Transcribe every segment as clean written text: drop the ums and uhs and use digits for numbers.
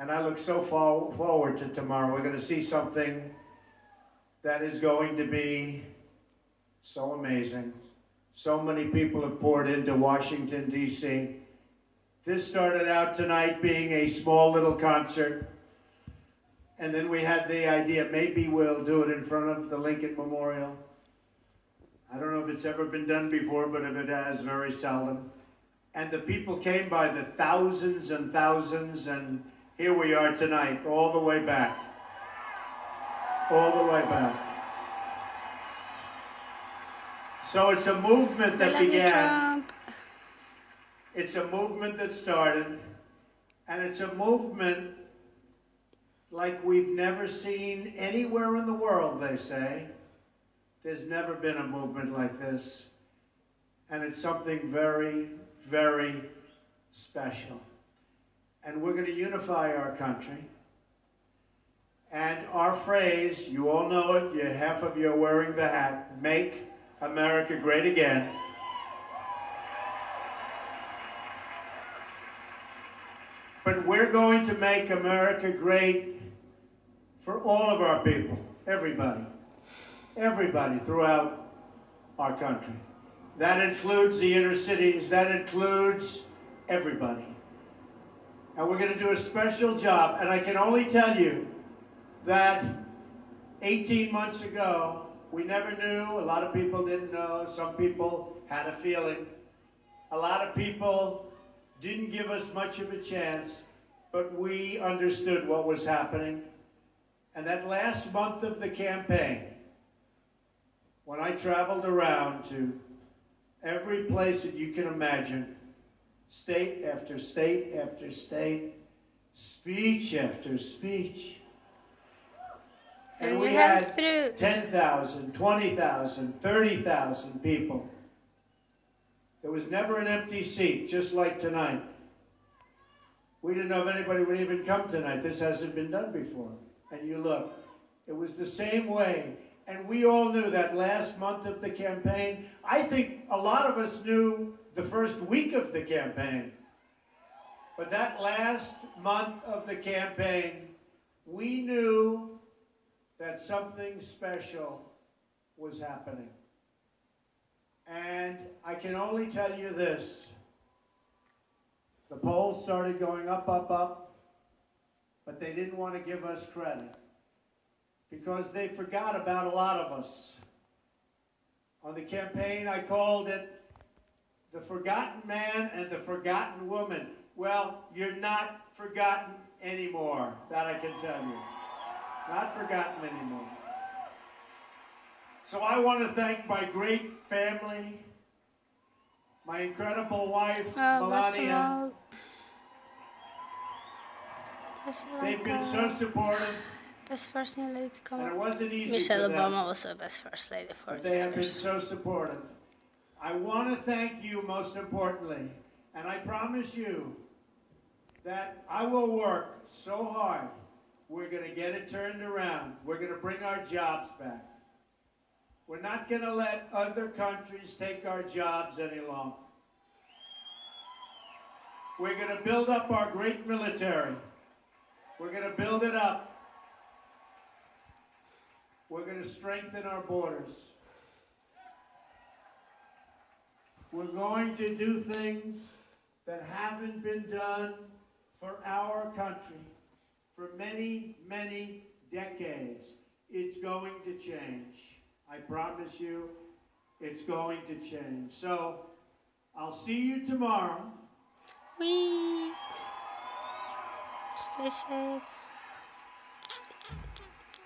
And I look so forward to tomorrow. We're going to see something that is going to be so amazing. So many people have poured into Washington, D.C. This started out tonight being a small little concert. And then we had the idea, maybe we'll do it in front of the Lincoln Memorial. I don't know if it's ever been done before, but if it has, very seldom. And the people came by the thousands and thousands, and here we are tonight, all the way back. All the way back. So it's a movement that began. It's a movement that started, and it's a movement like we've never seen anywhere in the world, they say. There's never been a movement like this. And it's something very, very special. And we're going to unify our country. And our phrase, you all know it, half of you are wearing the hat, make America great again. But we're going to make America great for all of our people, everybody throughout our country. That includes the inner cities, that includes everybody. And we're going to do a special job, and I can only tell you that 18 months ago, we never knew, a lot of people didn't know, some people had a feeling. A lot of people didn't give us much of a chance, but we understood what was happening. And that last month of the campaign, when I traveled around to every place that you can imagine, state after state after state, speech after speech, and we had 10,000, 20,000, 30,000 people. There was never an empty seat, just like tonight. We didn't know if anybody would even come tonight. This hasn't been done before. And you look, it was the same way. And we all knew that last month of the campaign. I think a lot of us knew the first week of the campaign. But that last month of the campaign, we knew that something special was happening. And I can only tell you this. The polls started going up, up, up, but they didn't want to give us credit because they forgot about a lot of us. On the campaign, I called it the forgotten man and the forgotten woman. Well, you're not forgotten anymore, that I can tell you. Not forgotten anymore. So I want to thank my great family, my incredible wife, Melania. They've been so supportive. Best first lady to come. And it wasn't easy Michelle for them, Obama was the best first lady for but they have been so supportive. I want to thank you most importantly, and I promise you that I will work so hard. We're going to get it turned around. We're going to bring our jobs back. We're not going to let other countries take our jobs any longer. We're going to build up our great military. We're going to build it up. We're going to strengthen our borders. We're going to do things that haven't been done for our country for many, many decades. It's going to change. I promise you, it's going to change. So, I'll see you tomorrow. Whee! Stay safe.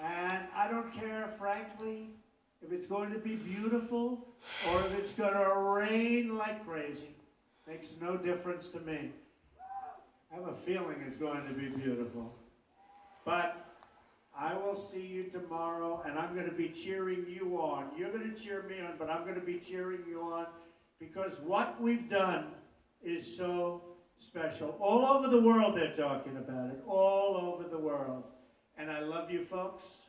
And I don't care, frankly, if it's going to be beautiful or if it's going to rain like crazy. Makes no difference to me. I have a feeling it's going to be beautiful. But I will see you tomorrow, and I'm going to be cheering you on. You're going to cheer me on, but I'm going to be cheering you on because what we've done is so special. All over the world they're talking about it. All over the world. And I love you folks,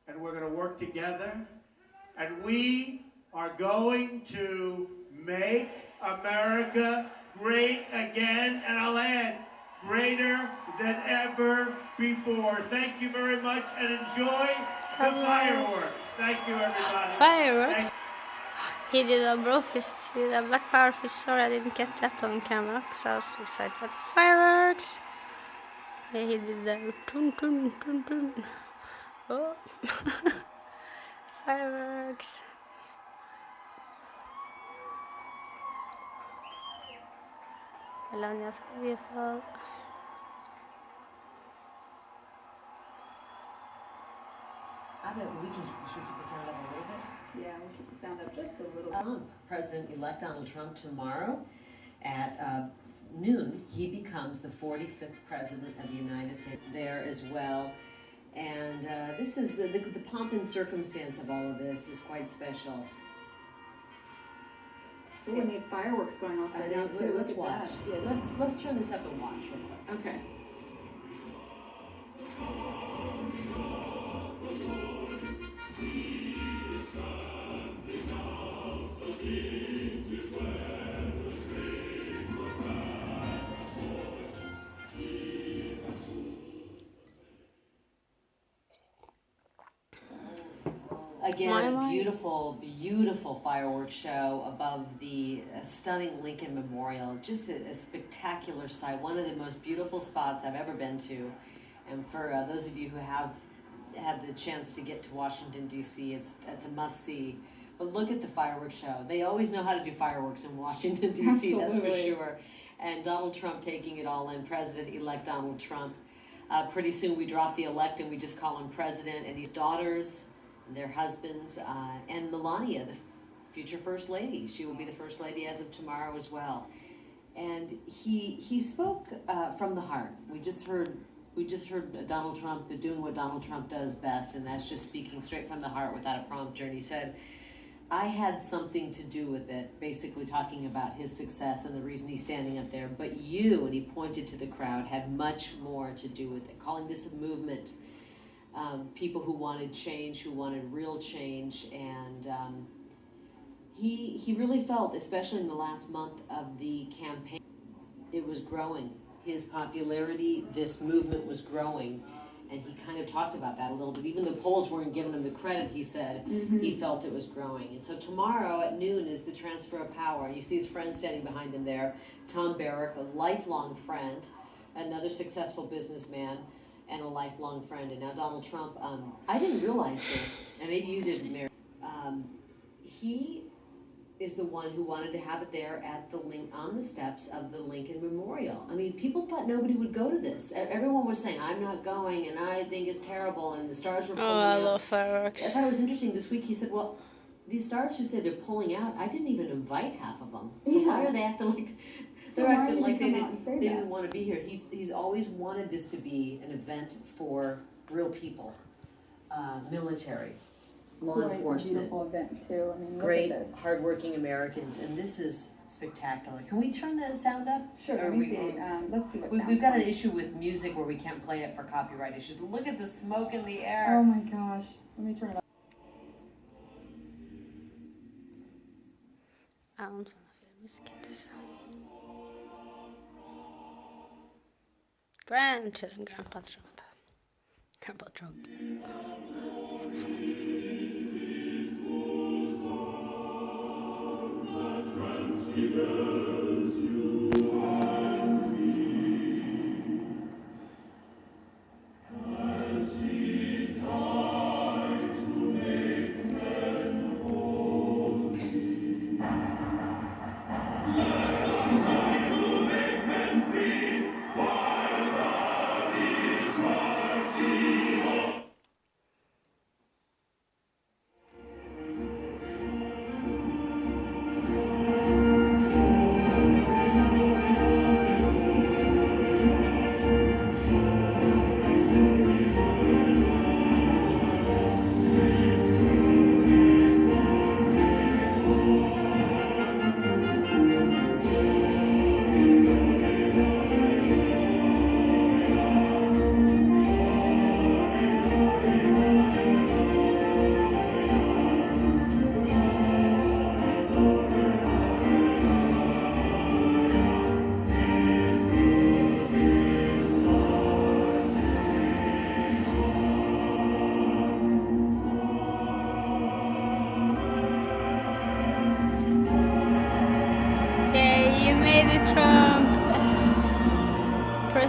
and we're going to work together, and we are going to make America great again, and I'll add, greater than ever before. Thank you very much and enjoy the fireworks. Thank you, everybody. Fireworks? He did a bro fist, he did a black power fist. Sorry, I didn't get that on camera because I was too excited. But fireworks! Yeah, he did the tun tun tun tun. Oh. Fireworks. Melania så beautiful. I bet we should keep the sound up a little bit. Yeah, we'll keep the sound up just a little. President-elect Donald Trump tomorrow at noon, he becomes the 45th president of the United States there as well. And this is the pomp and circumstance of all of this is quite special. Oh, we need fireworks going off right now too. Let's Look at watch. that. Yeah, let's turn this up and watch real quick. Okay. Again, beautiful, beautiful fireworks show above the stunning Lincoln Memorial. Just a spectacular sight. One of the most beautiful spots I've ever been to. And for those of you who have had the chance to get to Washington, D.C., it's a must-see. But look at the fireworks show. They always know how to do fireworks in Washington, D.C., that's for sure. And Donald Trump taking it all in, President-elect Donald Trump. Pretty soon we drop the elect and we just call him president, and his daughters, their husbands, and Melania, the future First Lady. She will be the First Lady as of tomorrow as well. And he spoke from the heart. We just heard Donald Trump doing what Donald Trump does best, and that's just speaking straight from the heart without a prompter. And he said, I had something to do with it, basically talking about his success and the reason he's standing up there. But you, and he pointed to the crowd, had much more to do with it, calling this a movement. People who wanted change, who wanted real change, and he really felt, especially in the last month of the campaign, it was growing. His popularity, this movement was growing, and he kind of talked about that a little bit. Even the polls weren't giving him the credit, he said. He felt it was growing. And so tomorrow at noon is the transfer of power. You see his friend standing behind him there, Tom Barrack, a lifelong friend, another successful businessman, and a lifelong friend. And now Donald Trump, I didn't realize this, and maybe you didn't, Mary. He is the one who wanted to have it there at on the steps of the Lincoln Memorial. I mean, people thought nobody would go to this. Everyone was saying, I'm not going, and I think it's terrible, and the stars were pulling out. I love fireworks. I thought it was interesting this week. He said, well, these stars who said they're pulling out, I didn't even invite half of them. So why are they acting like... They're acting like they didn't want to be here. He's always wanted this to be an event for real people, military, law enforcement. Beautiful event too. I mean, great, look at this. hardworking Americans, and this is spectacular. Can we turn the sound up? Sure. Let me see. Let's see what sounds We've got like. an issue with music where we can't play it for copyright issues. But look at the smoke in the air. Oh my gosh. Let me turn it up. I don't want to feel music. Grandchildren, Grandpa Trump. Grandpa Trump.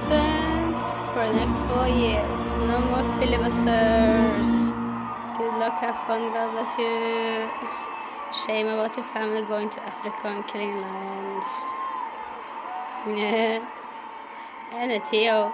absent for the next 4 years. No more filibusters. Good luck, have fun, God bless you. Shame about your family going to Africa and killing lions. Yeah. And a Theo.